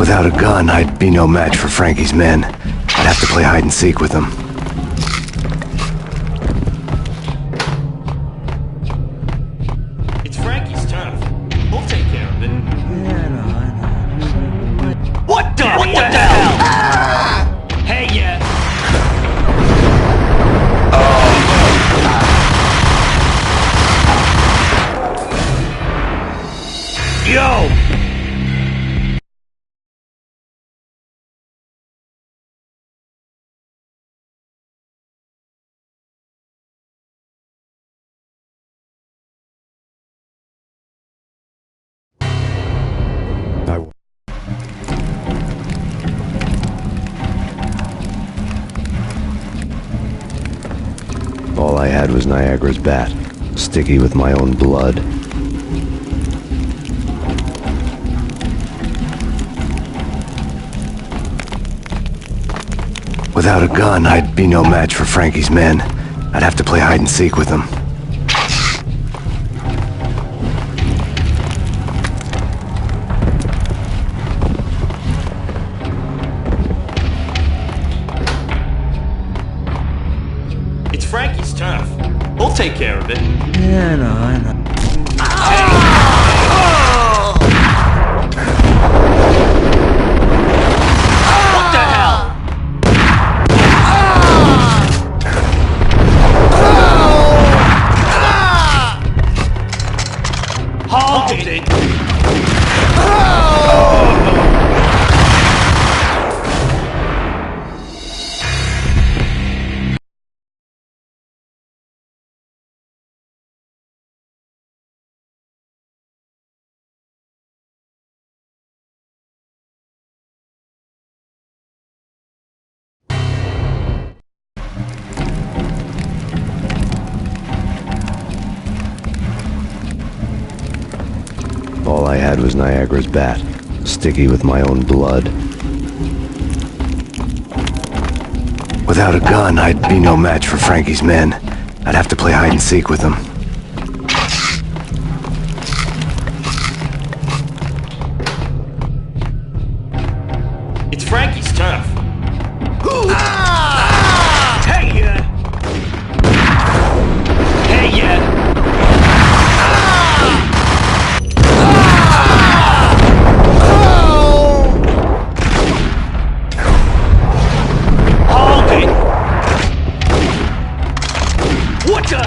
Without a gun, I'd be no match for Frankie's men. I'd have to play hide and seek with them. It's Frankie's turf. We'll take care of it. Yeah, I know. What the hell? Hey, yeah. Yo! All I had was Niagara's bat, sticky with my own blood. Without a gun, I'd be no match for Frankie's men. I'd have to play hide and seek with them. It's Frankie's turf. We'll take care of it. Yeah, I know. What the hell? Hold it! All I had was Niagara's bat, sticky with my own blood. Without a gun, I'd be no match for Frankie's men. I'd have to play hide and seek with them. It's Frankie's turf. Hey, yeah! Hey, yeah! Hold it! What the?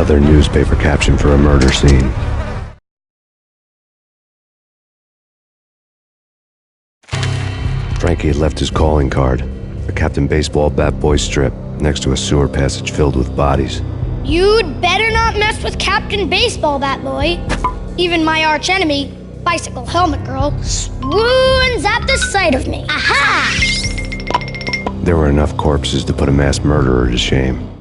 Another newspaper caption for a murder scene. Frankie had left his calling card, a Captain Baseball bat boy strip, next to a sewer passage filled with bodies. You'd better not mess with Captain Baseball Bat Boy. Even my arch enemy, Bicycle Helmet Girl, swoons at the sight of me. Aha! There were enough corpses to put a mass murderer to shame.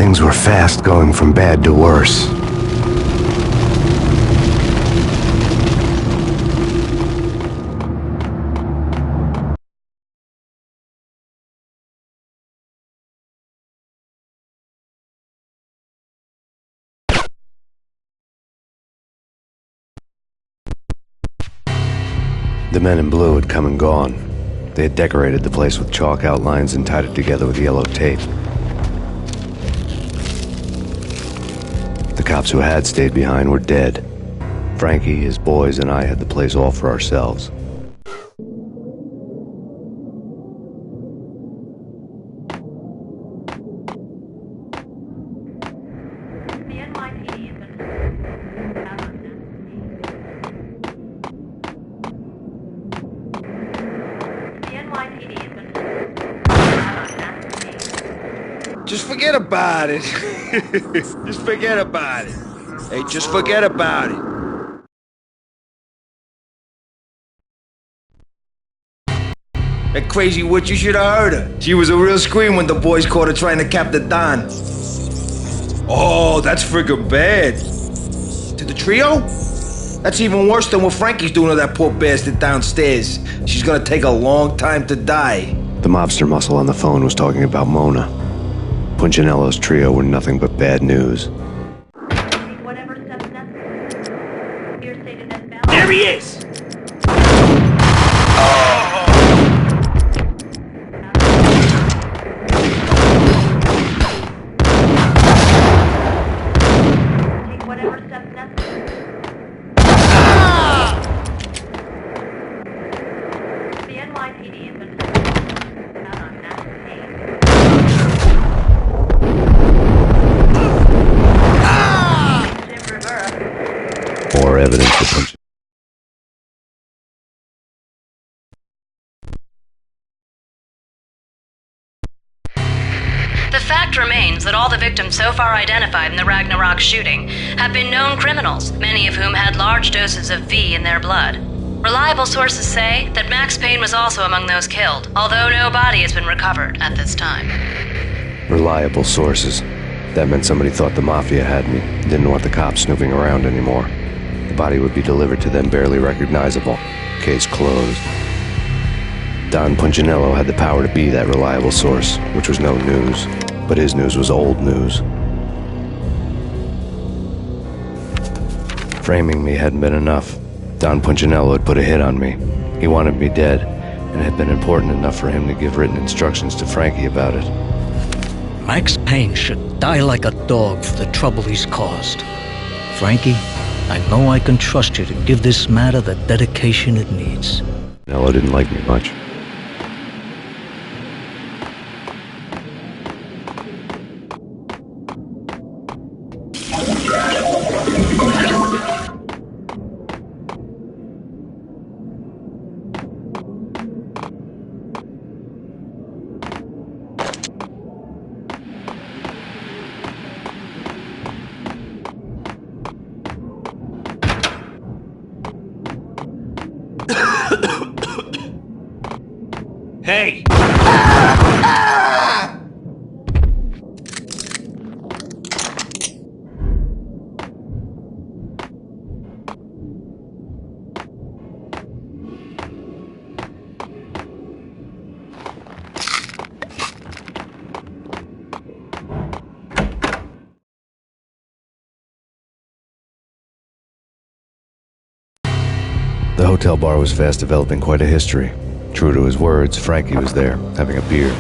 Things were fast going from bad to worse. The men in blue had come and gone. They had decorated the place with chalk outlines and tied it together with yellow tape. The cops who had stayed behind were dead. Frankie, his boys, and I had the place all for ourselves. Just forget about it. Just forget about it. Hey, just forget about it. That crazy witch, you should have heard her. She was a real scream when the boys caught her trying to cap the Don. Oh, that's friggin' bad. To the trio? That's even worse than what Frankie's doing to that poor bastard downstairs. She's gonna take a long time to die. The mobster muscle on the phone was talking about Mona. Punchinello's trio were nothing but bad news. There he is! More evidence to punch. The fact remains that all the victims so far identified in the Ragnarok shooting have been known criminals, many of whom had large doses of V in their blood. Reliable sources say that Max Payne was also among those killed, although no body has been recovered at this time. Reliable sources. That meant somebody thought the Mafia had me, didn't want the cops snooping around anymore. The body would be delivered to them barely recognizable. Case closed. Don Punchinello had the power to be that reliable source, which was no news. But his news was old news. Framing me hadn't been enough. Don Punchinello had put a hit on me. He wanted me dead, and it had been important enough for him to give written instructions to Frankie about it. Max Payne should die like a dog for the trouble he's caused. Frankie, I know I can trust you to give this matter the dedication it needs. Punchinello didn't like me much. Hey! The hotel bar was fast developing quite a history. True to his words, Frankie was there, having a beer.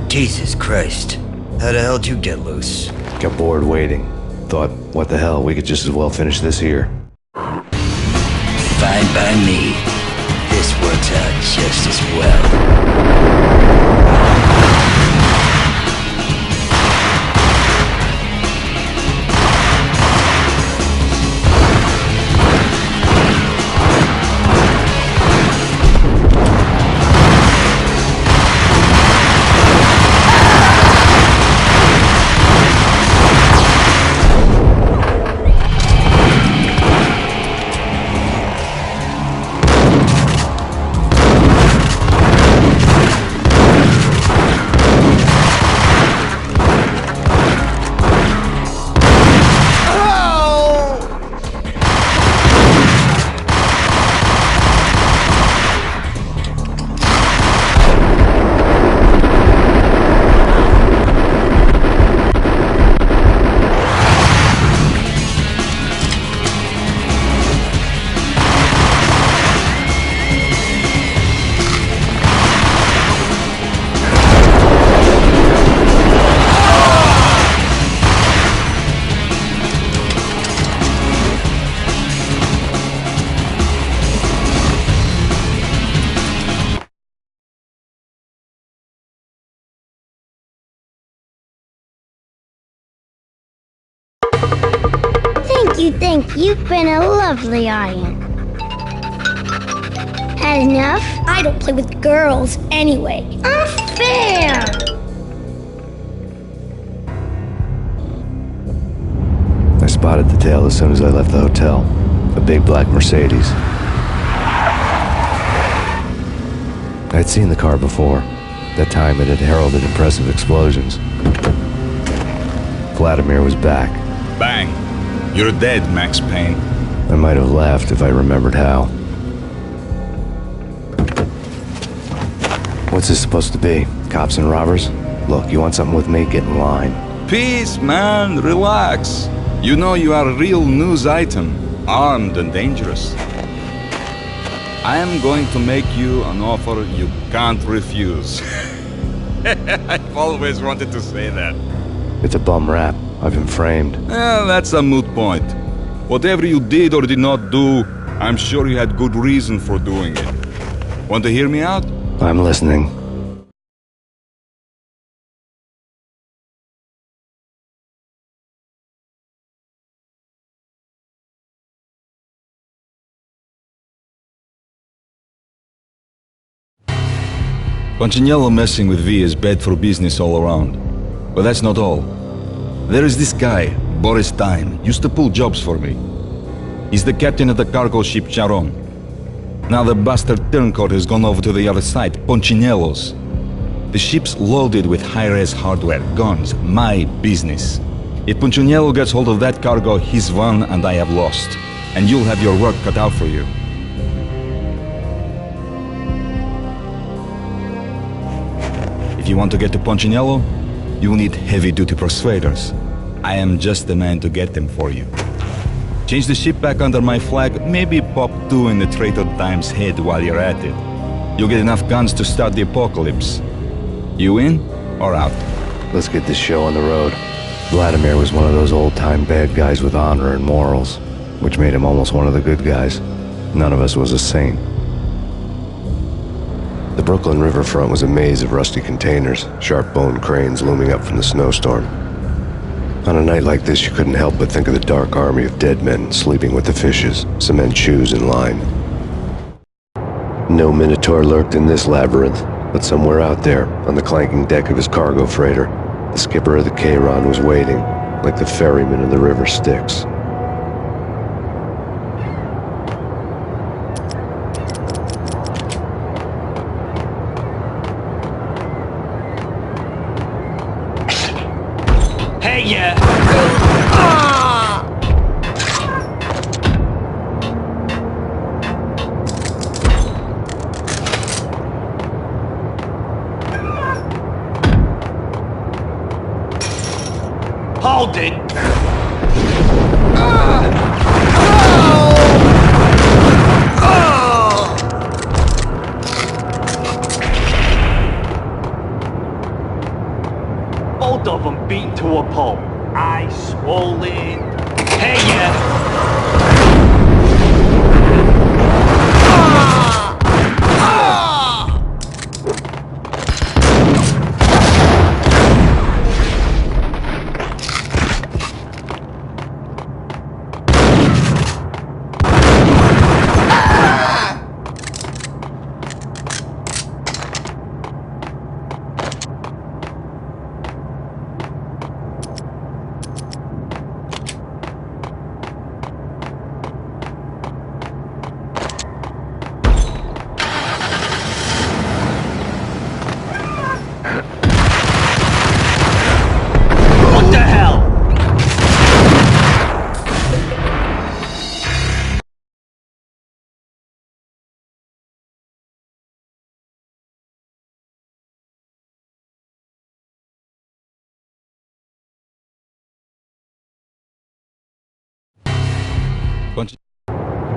Jesus Christ. How the hell did you get loose? Got bored waiting. Thought, what the hell, we could just as well finish this here. Fine by me. This works out just as well. Thank you. You've been a lovely audience. Had enough? I don't play with girls anyway. Unfair! spotted the tail as soon as I left the hotel. A big black Mercedes. I'd seen the car before. That time it had heralded impressive explosions. Vladimir was back. Bang! You're dead, Max Payne. I might have laughed if I remembered how. What's this supposed to be? Cops and robbers? Look, you want something with me? Get in line. Peace, man. Relax. You know you are a real news item. Armed and dangerous. I am going to make you an offer you can't refuse. I've always wanted to say that. It's a bum rap. I've been framed. That's a moot point. Whatever you did or did not do, I'm sure you had good reason for doing it. Want to hear me out? I'm listening. Punchinello messing with V is bad for business all around. But that's not all. There is this guy, Boris Time, used to pull jobs for me. He's the captain of the cargo ship Charon. Now the bastard turncoat has gone over to the other side, Punchinello's. The ship's loaded with high-res hardware, guns, my business. If Punchinello gets hold of that cargo, he's won and I have lost. And you'll have your work cut out for you. If you want to get to Punchinello, you'll need heavy-duty persuaders. I am just the man to get them for you. Change the ship back under my flag, maybe pop 2 in the Traitor Time's head while you're at it. You'll get enough guns to start the apocalypse. You in or out? Let's get this show on the road. Vladimir was one of those old-time bad guys with honor and morals, which made him almost one of the good guys. None of us was a saint. The Brooklyn riverfront was a maze of rusty containers, sharp-boned cranes looming up from the snowstorm. On a night like this, you couldn't help but think of the dark army of dead men sleeping with the fishes, cement shoes in line. No Minotaur lurked in this labyrinth, but somewhere out there, on the clanking deck of his cargo freighter, the skipper of the Chiron was waiting, like the ferryman of the river Styx. Hey, yeah! Hold it! Both of them beat to a pulp. Eyes swollen. Hey, yeah! What the hell?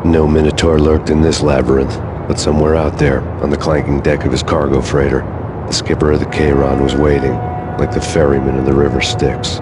No Minotaur lurked in this labyrinth, but somewhere out there, on the clanking deck of his cargo freighter, the skipper of the Chiron was waiting, like the ferryman of the river Styx.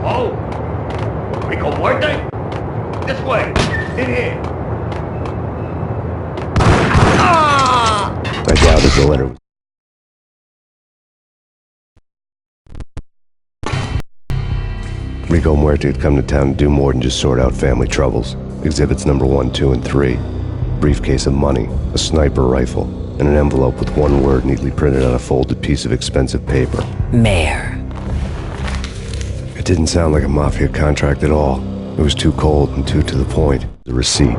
Oh, Rico Muerte? This way, in here. I doubted the letter. Rico Muerte had come to town to do more than just sort out family troubles. Exhibits number 1, 2, and 3. Briefcase of money, a sniper rifle, and an envelope with one word neatly printed on a folded piece of expensive paper. Mayor. It didn't sound like a mafia contract at all. It was too cold and too to the point. The receipt.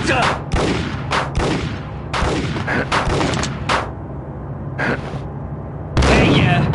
Hey, yeah.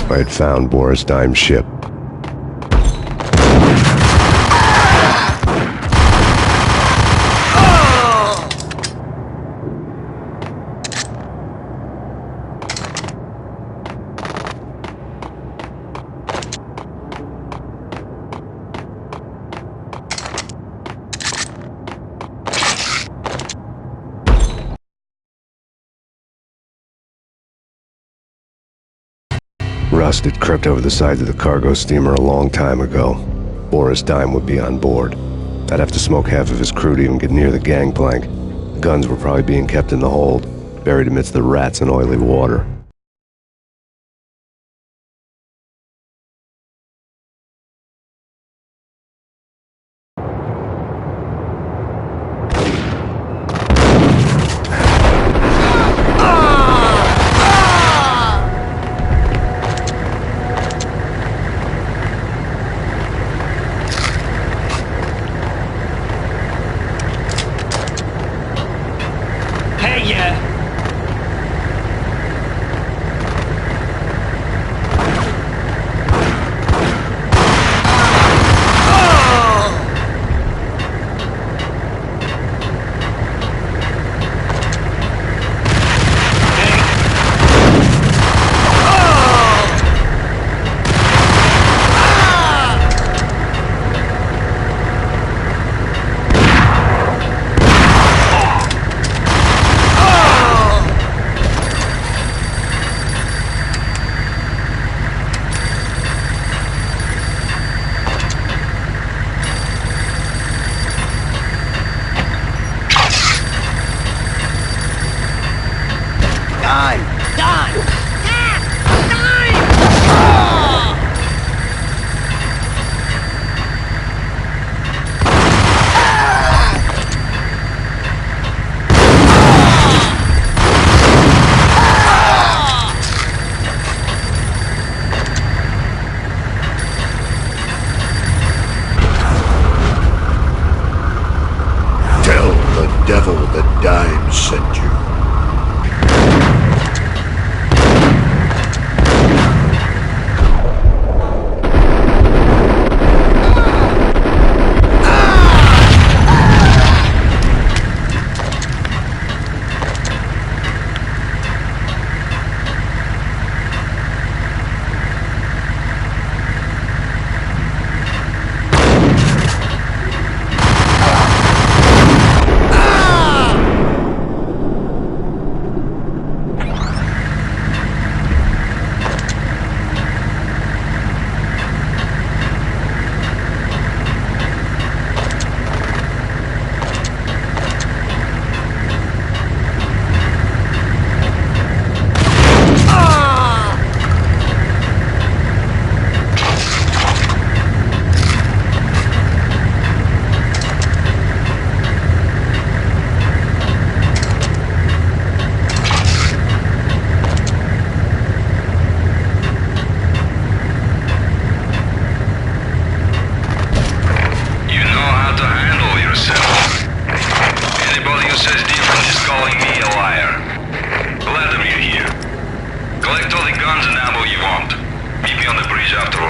I had found Boris Dime's ship. Rust had crept over the sides of the cargo steamer a long time ago. Boris Dime would be on board. I'd have to smoke half of his crew to even get near the gangplank. The guns were probably being kept in the hold, buried amidst the rats and oily water. Hey, yeah.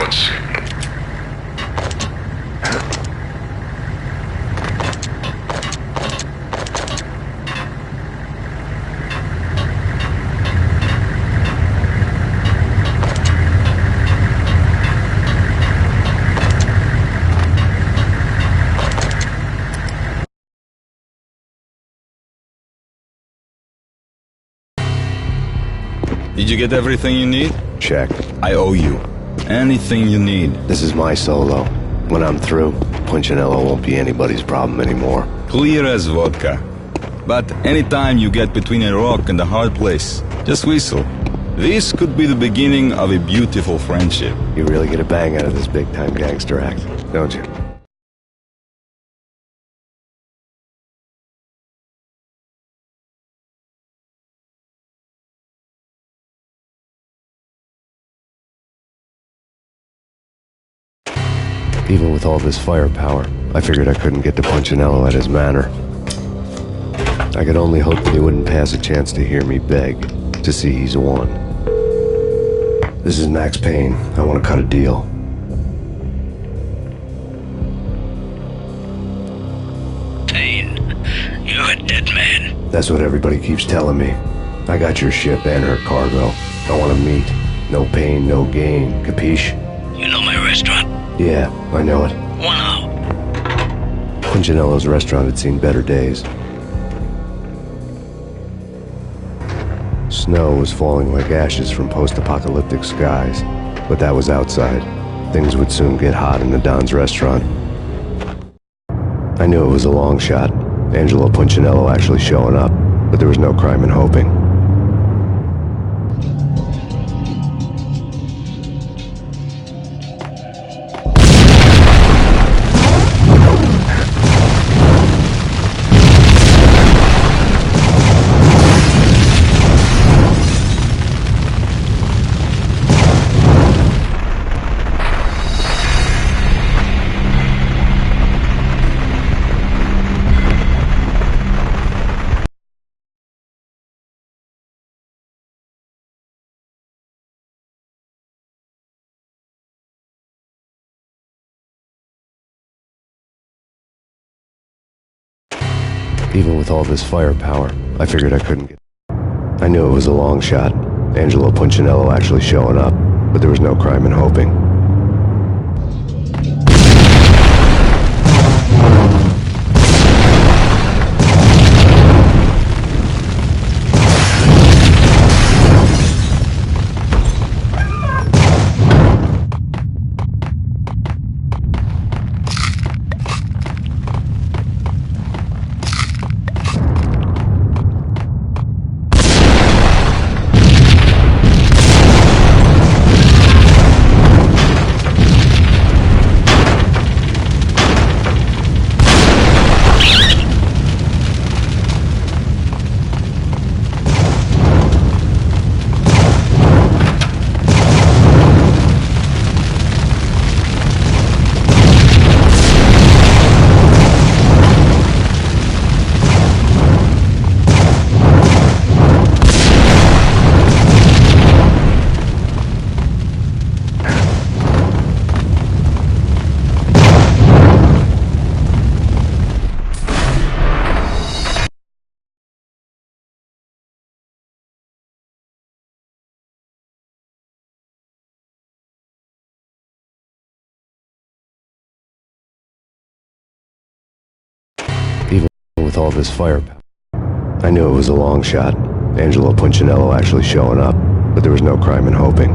approach. Did you get everything you need? Check. I owe you. Anything you need. This is my solo. When I'm through, Punchinello won't be anybody's problem anymore. Clear as vodka. But anytime you get between a rock and a hard place, just whistle. This could be the beginning of a beautiful friendship. You really get a bang out of this big-time gangster act, don't you? Even with all this firepower, I figured I couldn't get to Punchinello at his manor. I could only hope that he wouldn't pass a chance to hear me beg to see he's won. This is Max Payne. I want to cut a deal. Payne, you're a dead man. That's what everybody keeps telling me. I got your ship and her cargo. I want to meet. No pain, no gain. Capiche? You know my restaurant? Yeah, I know it. 1 hour. Punchinello's restaurant had seen better days. Snow was falling like ashes from post-apocalyptic skies, but that was outside. Things would soon get hot in the Don's restaurant. I knew it was a long shot, Angelo Punchinello actually showing up, but there was no crime in hoping. Even with all this firepower, I figured I couldn't get... I knew it was a long shot, Angelo Punchinello actually showing up, but there was no crime in hoping. Even with all this firepower, I knew it was a long shot, Angelo Punchinello actually showing up, but there was no crime in hoping.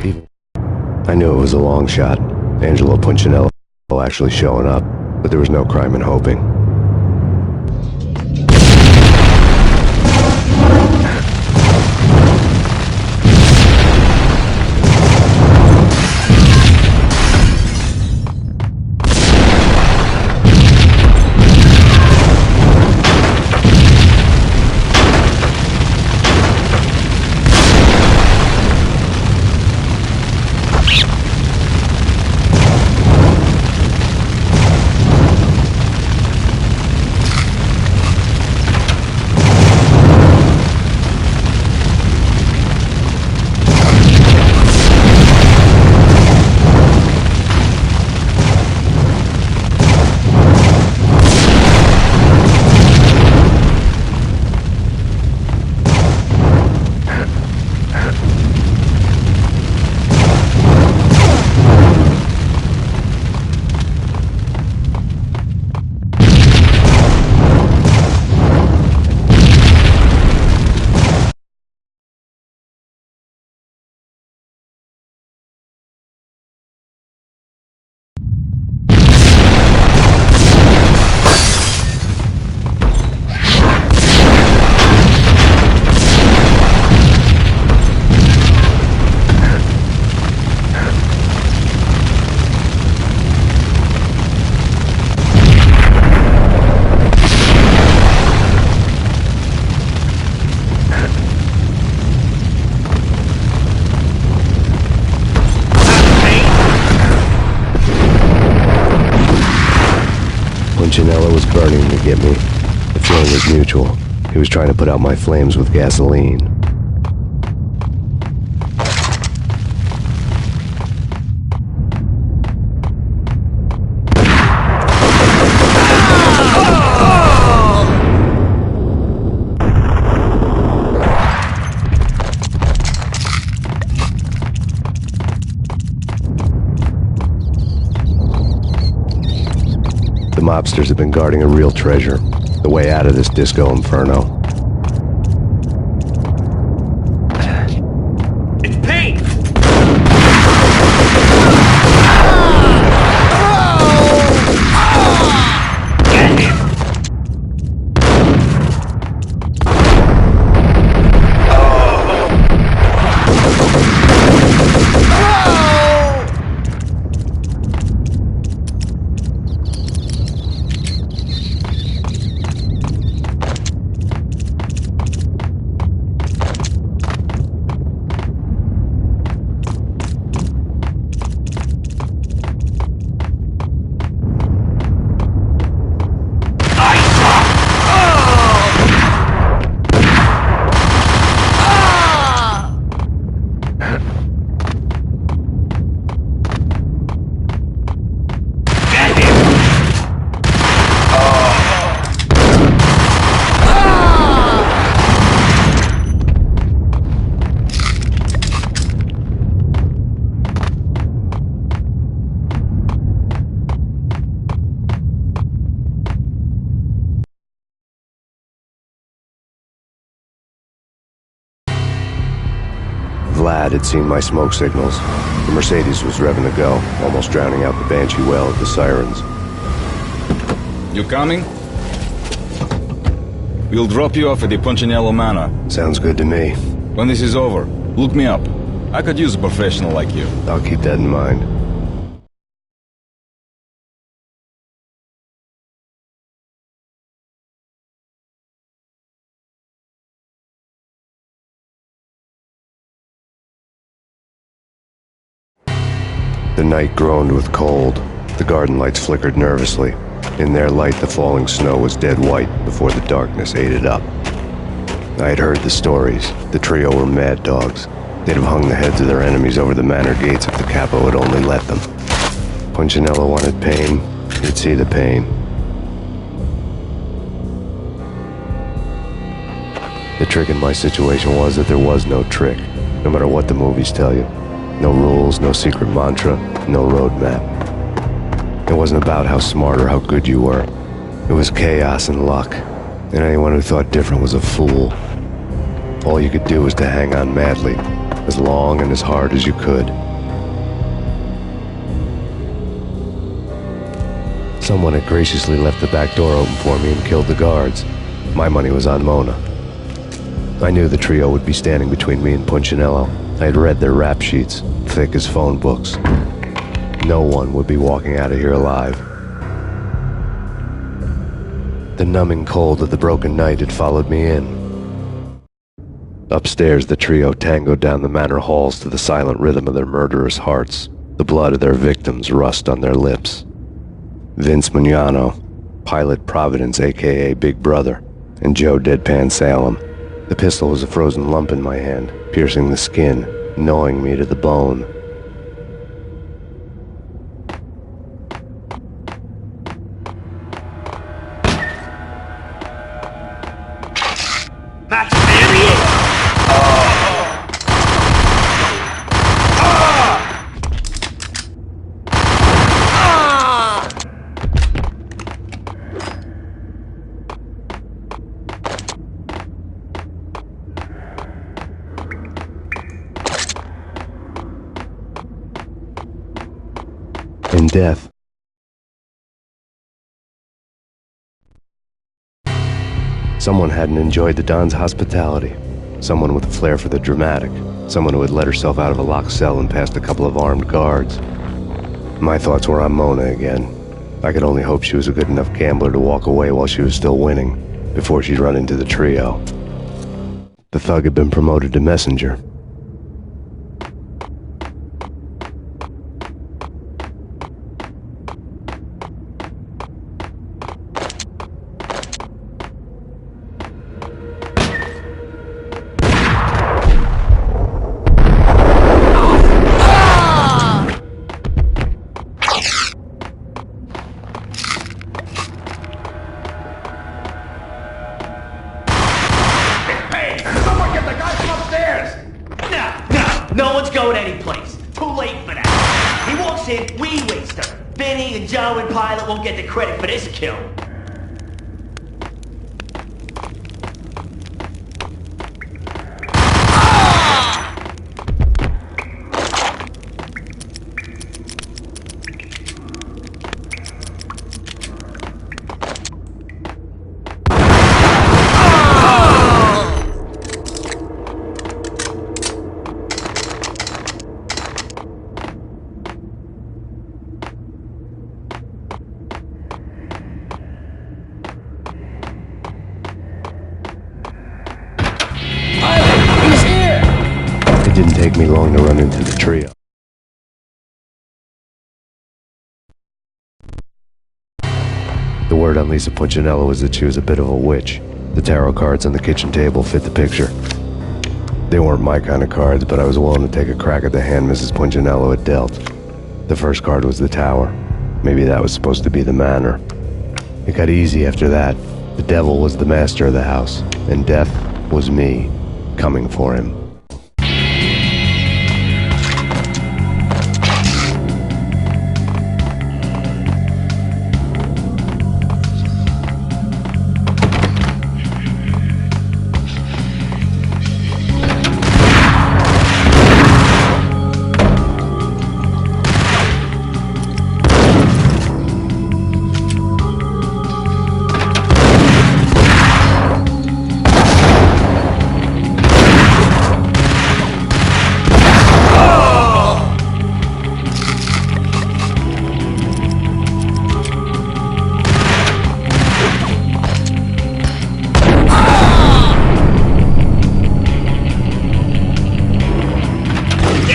People. I knew it was a long shot. Angelo Punchinello actually showing up, but there was no crime in hoping. Punchinello was burning to get me. The feeling was mutual. He was trying to put out my flames with gasoline. The mobsters have been guarding a real treasure, the way out of this disco inferno. It's Payne! Get him! Vlad had seen my smoke signals. The Mercedes was revving to go, almost drowning out the Banshee wail of the sirens. You coming? We'll drop you off at the Punchinello Manor. Sounds good to me. When this is over, look me up. I could use a professional like you. I'll keep that in mind. The night groaned with cold. The garden lights flickered nervously. In their light, the falling snow was dead white before the darkness ate it up. I had heard the stories. The trio were mad dogs. They'd have hung the heads of their enemies over the manor gates if the capo had only let them. Punchinello wanted Payne. He'd see the pain. The trick in my situation was that there was no trick, no matter what the movies tell you. No rules, no secret mantra, no roadmap. It wasn't about how smart or how good you were. It was chaos and luck, and anyone who thought different was a fool. All you could do was to hang on madly, as long and as hard as you could. Someone had graciously left the back door open for me and killed the guards. My money was on Mona. I knew the trio would be standing between me and Punchinello. I had read their rap sheets, thick as phone books. No one would be walking out of here alive. The numbing cold of the broken night had followed me in. Upstairs, the trio tangoed down the manor halls to the silent rhythm of their murderous hearts. The blood of their victims rust on their lips. Vince Mugnano, Pilot Providence aka Big Brother, and Joe Deadpan Salem. The pistol was a frozen lump in my hand, piercing the skin, gnawing me to the bone. Max, there he is! In death, someone hadn't enjoyed the Don's hospitality. Someone with a flair for the dramatic. Someone who had let herself out of a locked cell and past a couple of armed guards. My thoughts were on Mona again. I could only hope she was a good enough gambler to walk away while she was still winning, before she'd run into the trio. The thug had been promoted to messenger. No one's going anyplace. Too late for that. He walks in, we waste her. Vinny and Joe and Pilot won't get the credit for this kill. It didn't take me long to run into the trio. The word on Lisa Punchinello was that she was a bit of a witch. The tarot cards on the kitchen table fit the picture. They weren't my kind of cards, but I was willing to take a crack at the hand Mrs. Punchinello had dealt. The first card was the tower. Maybe that was supposed to be the manor. It got easy after that. The devil was the master of the house, and death was me, coming for him.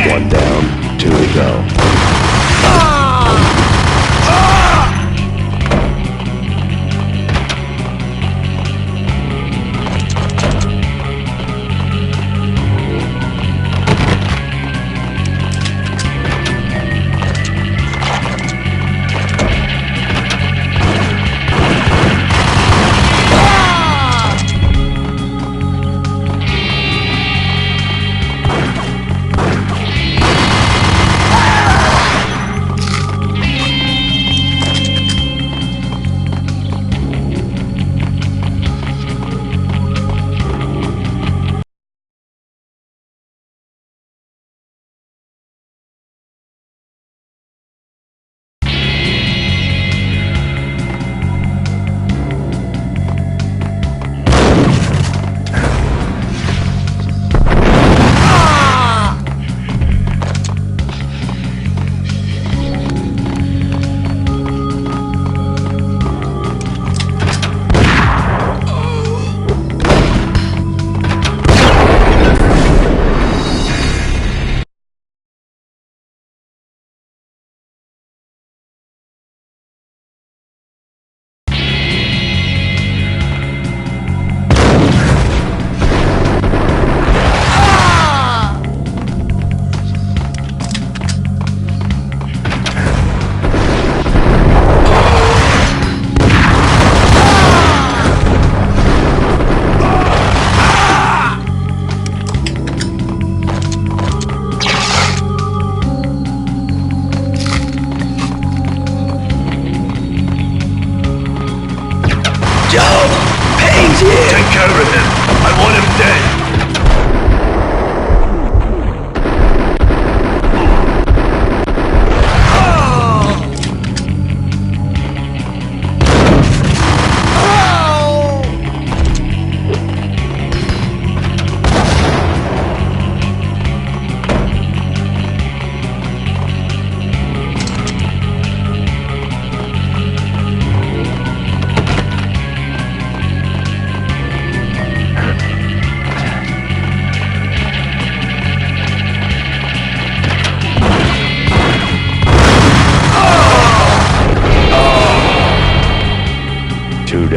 One down, two to go.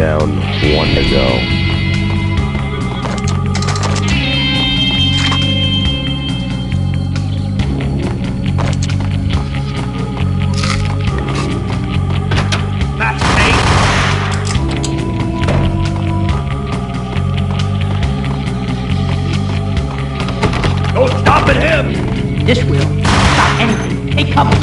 down, 1 to go. Max Payne! No stopping him! This will stop anything. Hey, come on.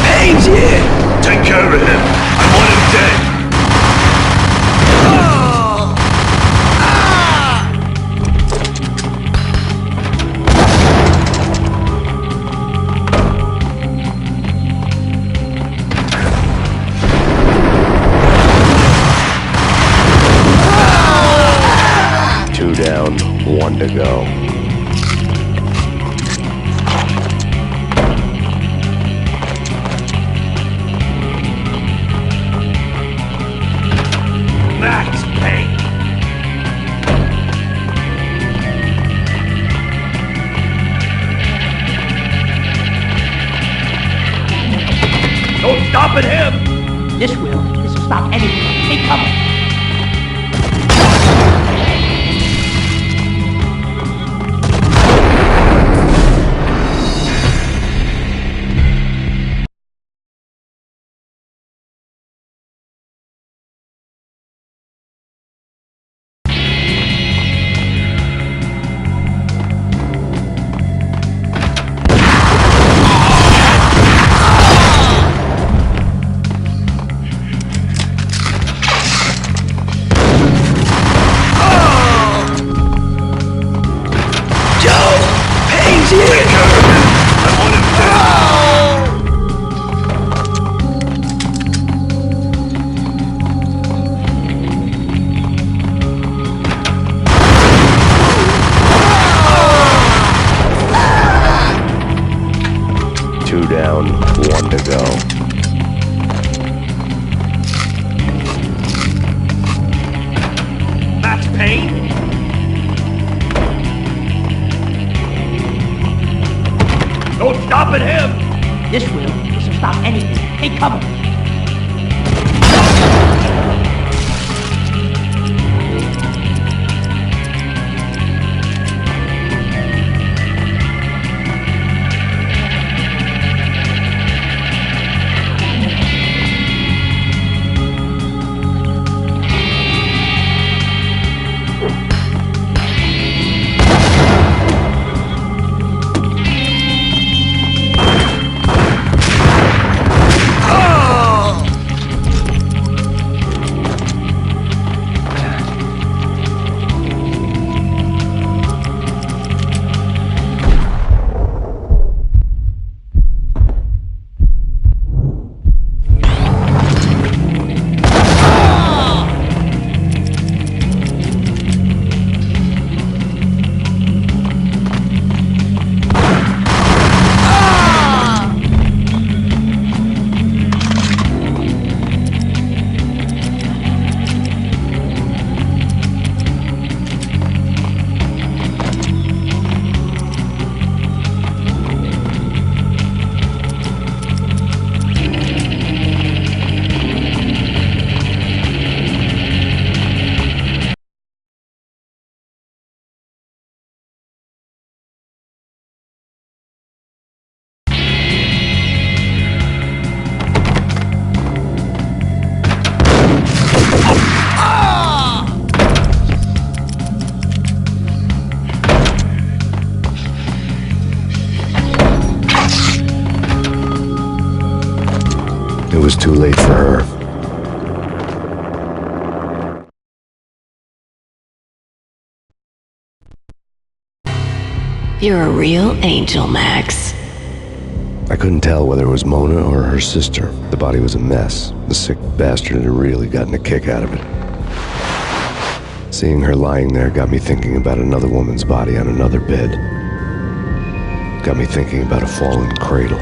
Payne's here! Take care of him. I want him dead. 2 down, 1 to go. Max Payne! No stopping him! This will stop anything. Hey, come on. Two down, 1 to go. Max Payne? No stopping him! This will stop anything. Hey, come on. Oh! was too late for her. You're a real angel, Max. I couldn't tell whether it was Mona or her sister. The body was a mess. The sick bastard had really gotten a kick out of it. Seeing her lying there got me thinking about another woman's body on another bed. Got me thinking about a fallen cradle.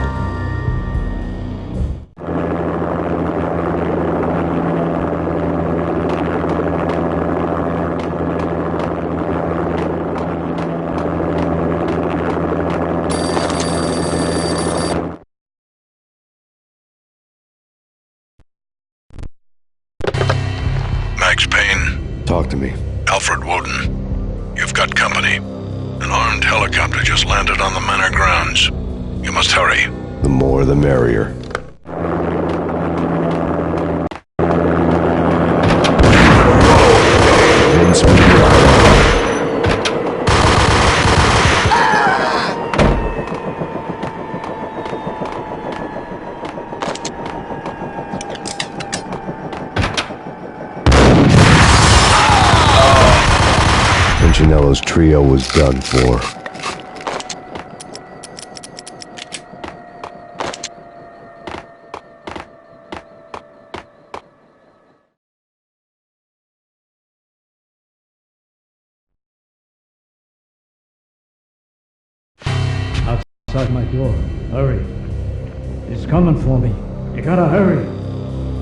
Max Payne. Talk to me. Alfred Woden. You've got company. An armed helicopter just landed on the manor grounds. You must hurry. The more the merrier. Wind speed. Punchinello's trio was done for. Outside my door. Hurry. He's coming for me. You gotta hurry.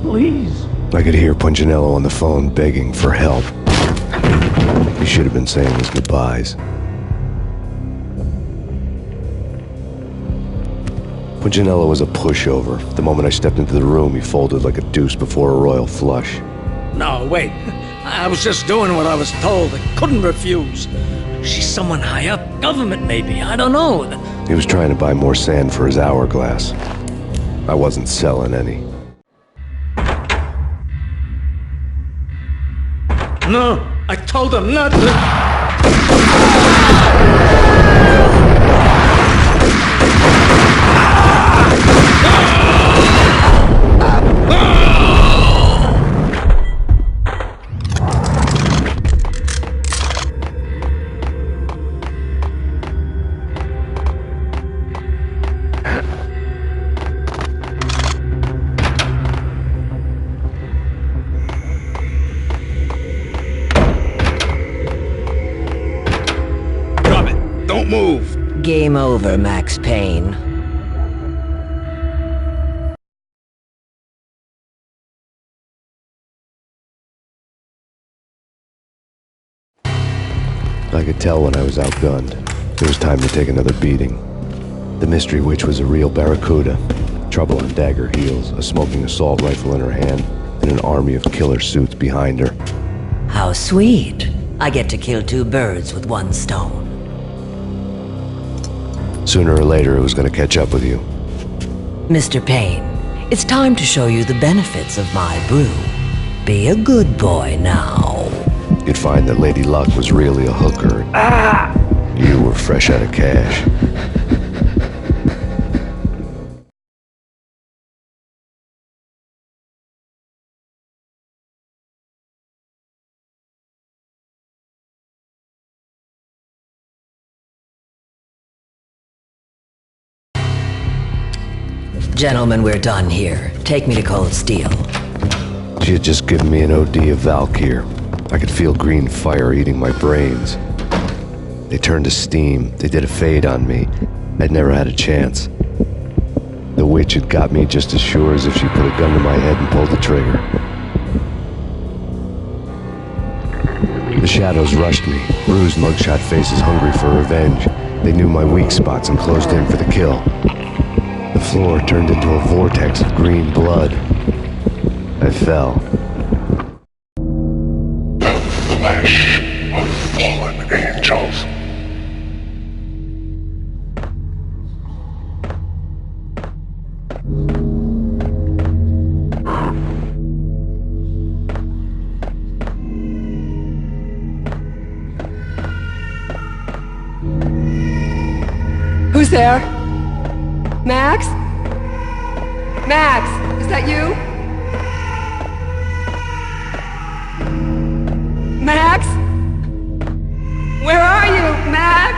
Please. I could hear Punchinello on the phone begging for help. He should have been saying his goodbyes. Punchinello was a pushover. The moment I stepped into the room, he folded like a deuce before a royal flush. No, wait. I was just doing what I was told. I couldn't refuse. She's someone high up. Government, maybe. I don't know. He was trying to buy more sand for his hourglass. I wasn't selling any. No, I told him not to. Don't move! Game over, Max Payne. I could tell when I was outgunned. It was time to take another beating. The mystery witch was a real barracuda. Trouble on dagger heels, a smoking assault rifle in her hand, and an army of killer suits behind her. How sweet. I get to kill two birds with one stone. Sooner or later, it was going to catch up with you. Mr. Payne, it's time to show you the benefits of my brew. Be a good boy now. You'd find that Lady Luck was really a hooker. You were fresh out of cash. Gentlemen, we're done here. Take me to Cold Steel. She had just given me an OD of Valkyr. I could feel green fire eating my brains. They turned to steam. They did a fade on me. I'd never had a chance. The witch had got me just as sure as if she put a gun to my head and pulled the trigger. The shadows rushed me. Bruised mugshot faces hungry for revenge. They knew my weak spots and closed in for the kill. The floor turned into a vortex of green blood. I fell. The flesh of fallen angels. Who's there? Max? Max, is that you? Max? Where are you, Max?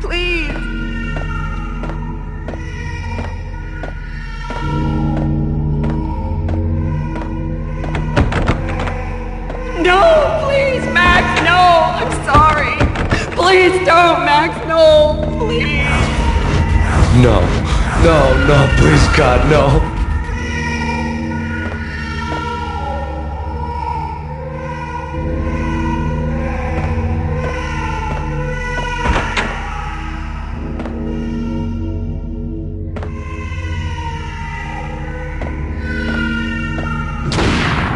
Please. No, please, Max, no. I'm sorry. Please don't, Max, no. Please. No, please, God, no.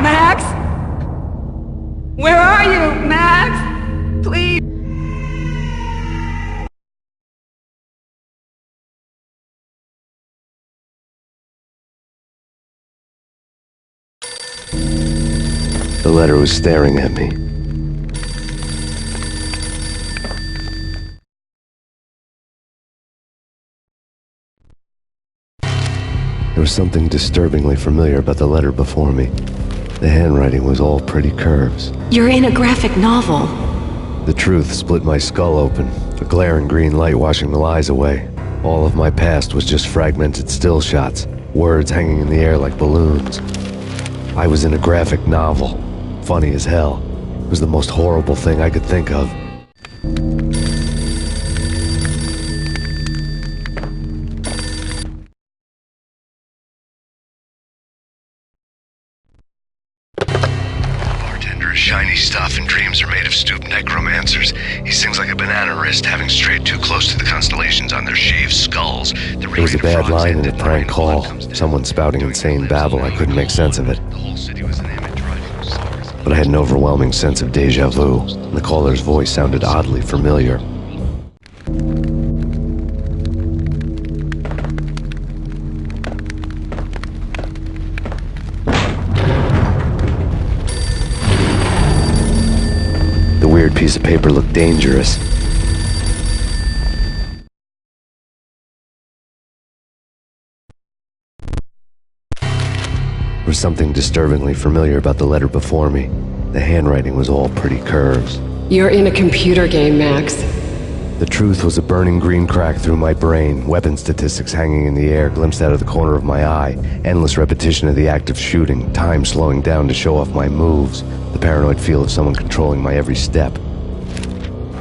Max? Where are you, Max? Please. The letter was staring at me. There was something disturbingly familiar about the letter before me. The handwriting was all pretty curves. You're in a graphic novel. The truth split my skull open, a glaring green light washing the lies away. All of my past was just fragmented still shots, words hanging in the air like balloons. I was in a graphic novel. Funny as hell. It was the most horrible thing I could think of. Shiny stuff and dreams are made of stooped necromancers. He sings like a banana wrist, having strayed too close to the constellations on their shaved skulls. There was a bad line in a prank call. Someone spouting insane babble. I couldn't make sense of it. But I had an overwhelming sense of deja vu, and the caller's voice sounded oddly familiar. The weird piece of paper looked dangerous. There was something disturbingly familiar about the letter before me. The handwriting was all pretty curves. You're in a computer game, Max. The truth was a burning green crack through my brain, weapon statistics hanging in the air, glimpsed out of the corner of my eye, endless repetition of the act of shooting, time slowing down to show off my moves, the paranoid feel of someone controlling my every step.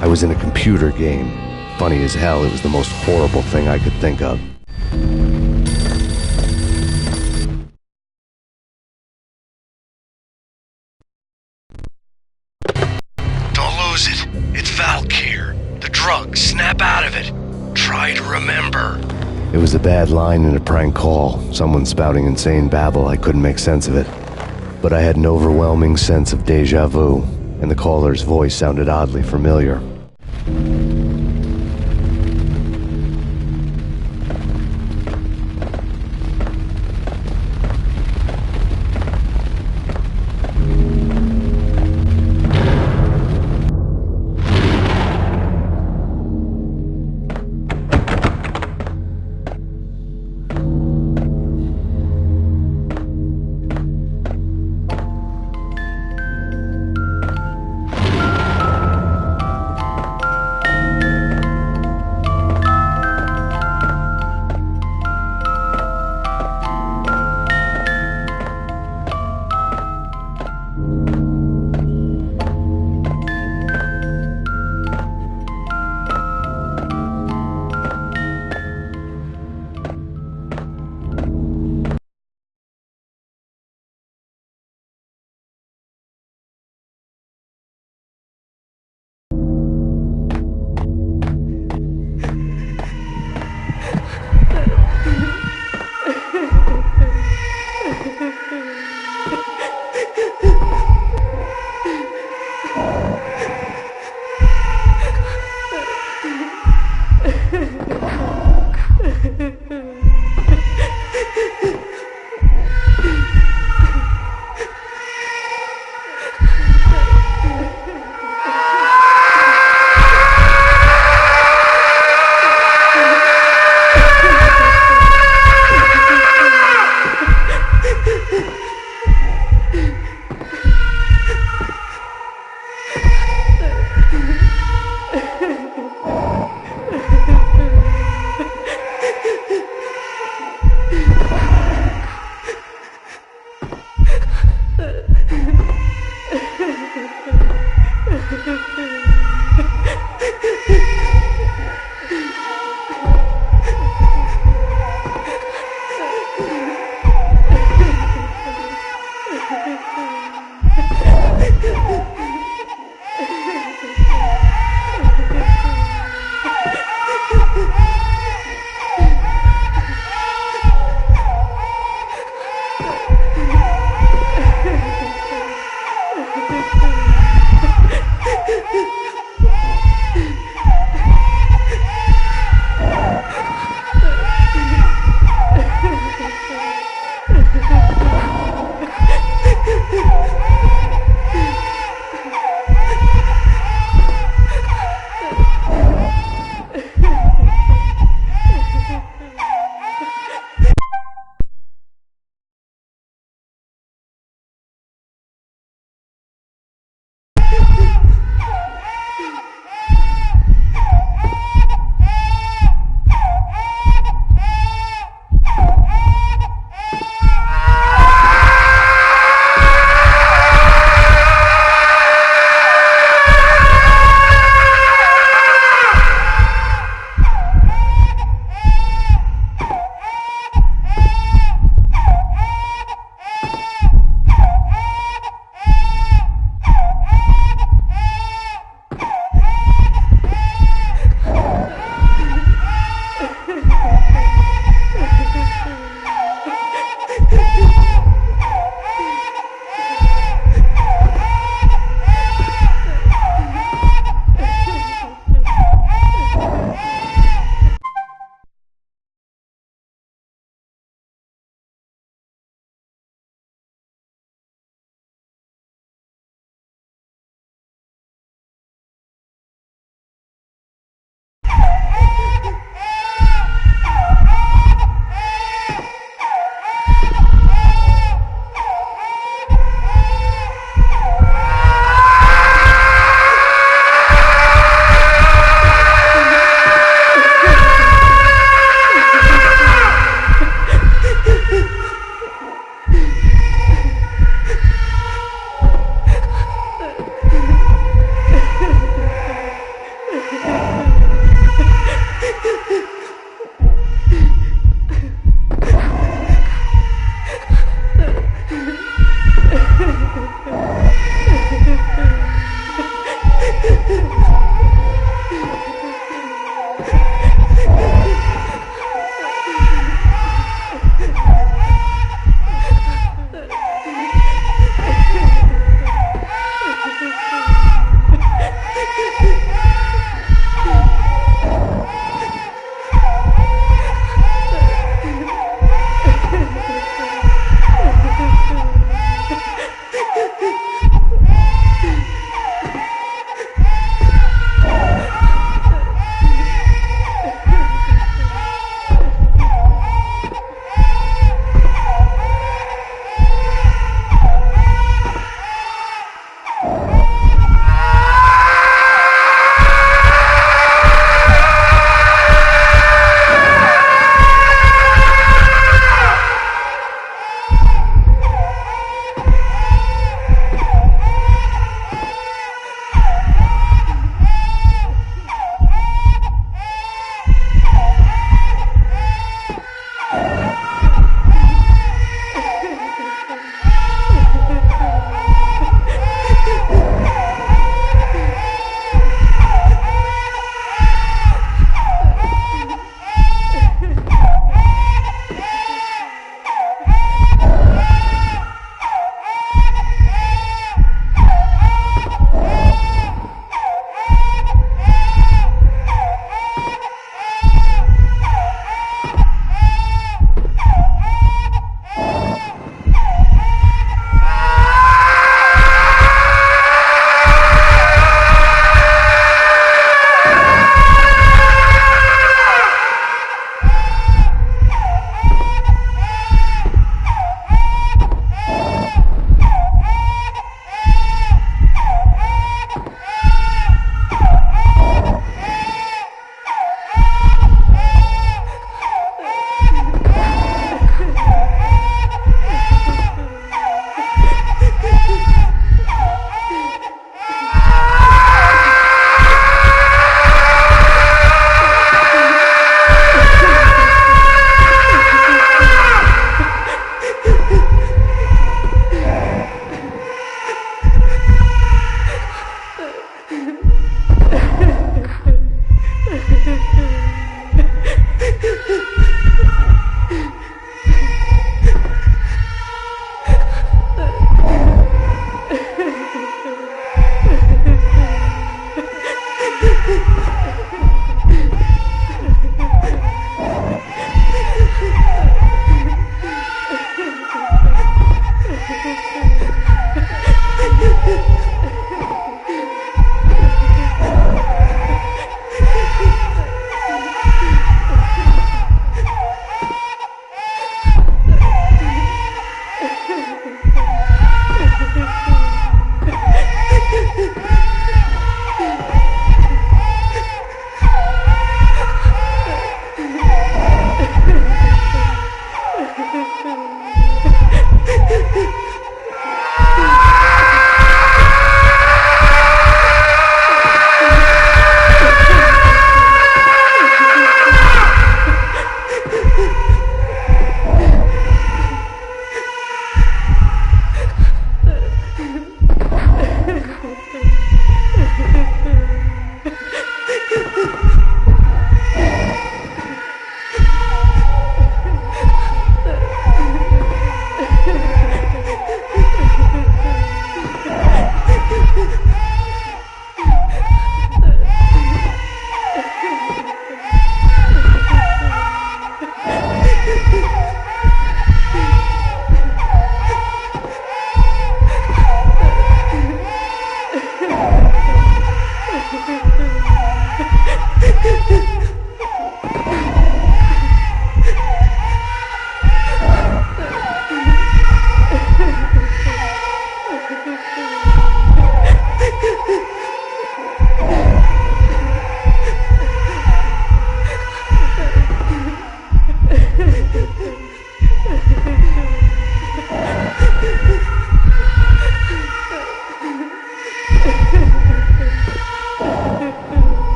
I was in a computer game. Funny as hell, it was the most horrible thing I could think of. Don't lose it. It's Valk here. The drug. Snap out of it. Try to remember. It was a bad line in a prank call. Someone spouting insane babble. I couldn't make sense of it. But I had an overwhelming sense of deja vu, and the caller's voice sounded oddly familiar.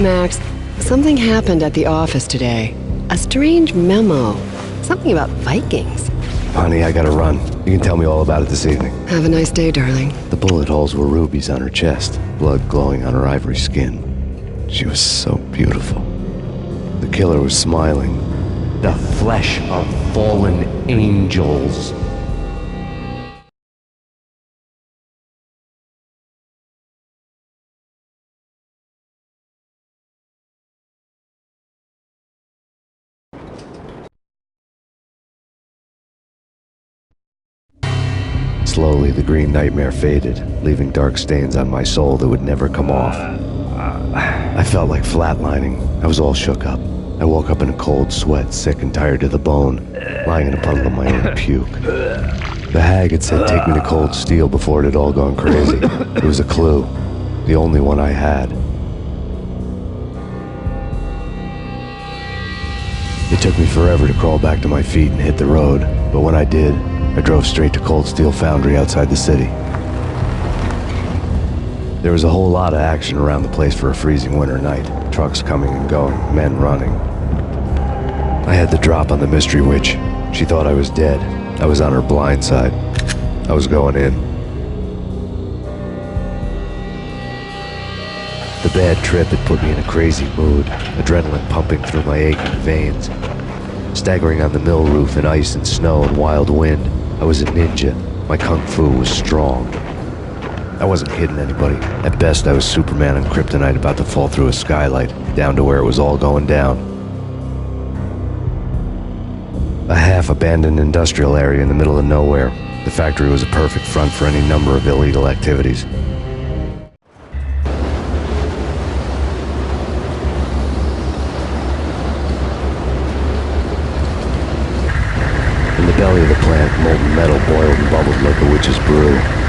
Max, something happened at the office today. A strange memo. Something about Vikings. Honey, I gotta run. You can tell me all about it this evening. Have a nice day, darling. The bullet holes were rubies on her chest, blood glowing on her ivory skin. She was so beautiful. The killer was smiling. The flesh of fallen angels. Slowly, the green nightmare faded, leaving dark stains on my soul that would never come off. I felt like flatlining. I was all shook up. I woke up in a cold sweat, sick and tired to the bone, lying in a puddle of my own puke. The hag had said take me to Cold Steel before it had all gone crazy. It was a clue, the only one I had. It took me forever to crawl back to my feet and hit the road, but when I did, I drove straight to Cold Steel Foundry outside the city. There was a whole lot of action around the place for a freezing winter night. Trucks coming and going, men running. I had the drop on the mystery witch. She thought I was dead. I was on her blind side. I was going in. The bad trip had put me in a crazy mood, adrenaline pumping through my aching veins. Staggering on the mill roof in ice and snow and wild wind, I was a ninja. My kung fu was strong. I wasn't hitting anybody. At best, I was Superman on kryptonite about to fall through a skylight, down to where it was all going down. A half-abandoned industrial area in the middle of nowhere. The factory was a perfect front for any number of illegal activities. In the belly of the plant, molten metal boiled and bubbled like a witch's brew.